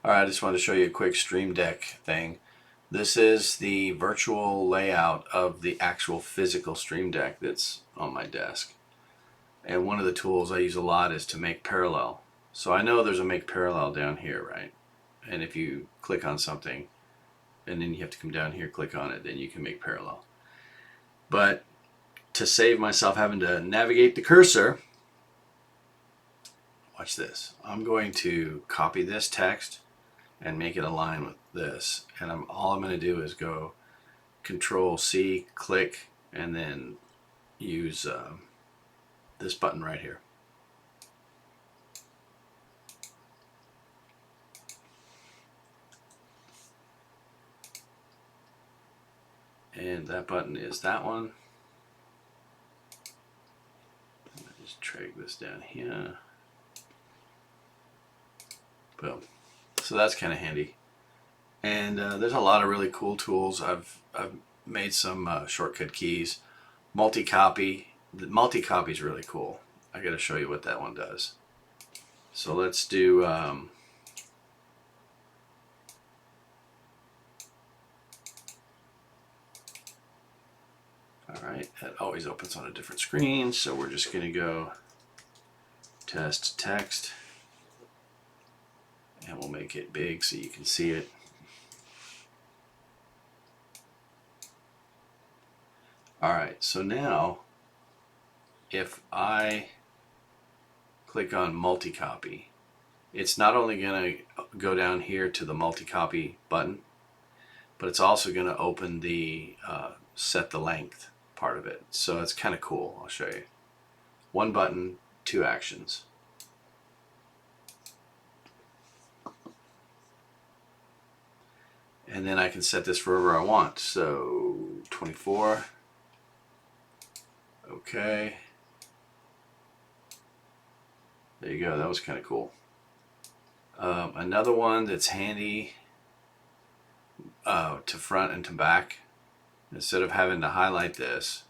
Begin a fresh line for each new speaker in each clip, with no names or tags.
Alright, I just wanted to show you a quick Stream Deck thing. This is the virtual layout of the actual physical Stream Deck that's on my desk. And one of the tools I use a lot is to make parallel. So I know there's a make parallel down here, right? And if you click on something, and then you have to come down here, click on it, then you can make parallel. But to save myself having to navigate the cursor, watch this. I'm going to copy this text and make it align with this, and all I'm going to do is go Control C, click, and then use this button right here. And that button is that one. Just drag this down here. Boom. So that's kind of handy. And there's a lot of really cool tools. I've made some shortcut keys. Multi-copy. The multi-copy is really cool. I got to show you what that one does. So let's do alright, that always opens on a different screen, so we're just going to go test text, and we'll make it big so you can see it. Alright, so now if I click on multi-copy, it's not only going to go down here to the multi-copy button, but it's also going to open the set the length part of it. So it's kind of cool. I'll show you. One button, two actions. And then I can set this wherever I want. So 24. Okay. There you go. That was kind of cool. Another one that's handy to front and to back. Instead of having to highlight this,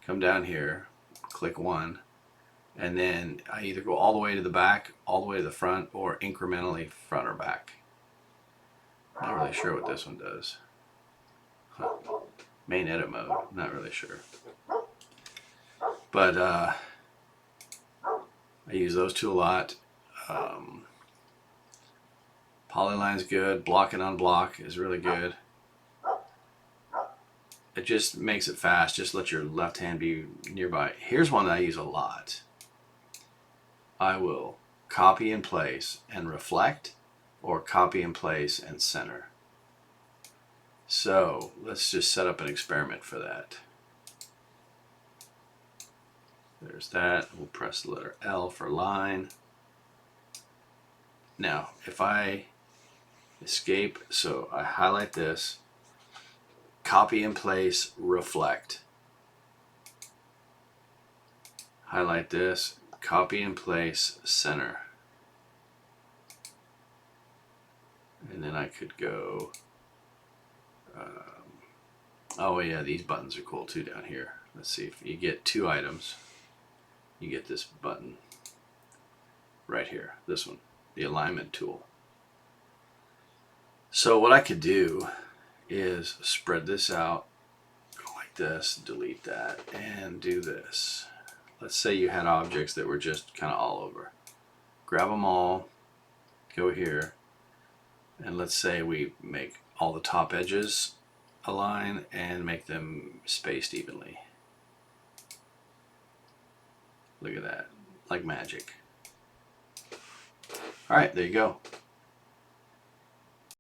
come down here, click one, and then I either go all the way to the back, all the way to the front, or incrementally front or back. Not really sure what this one does. Main edit mode, not really sure. But I use those two a lot. Polyline's good. Block and unblock is really good. It just makes it fast. Just let your left hand be nearby. Here's one that I use a lot. I will copy and place and reflect, or copy and place and center. So let's just set up an experiment for that. There's that. We'll press the letter L for line. Now, if I escape, so I highlight this, copy and place, reflect. Highlight this, copy and place, center. And then I could go, oh yeah, these buttons are cool too down here. Let's see, if you get two items, you get this button right here, this one, the alignment tool. So what I could do is spread this out, go like this, delete that, and do this. Let's say you had objects that were just kind of all over. Grab them all, go here, and let's say we make all the top edges align and make them spaced evenly. Look at that, like magic. Alright, there you go.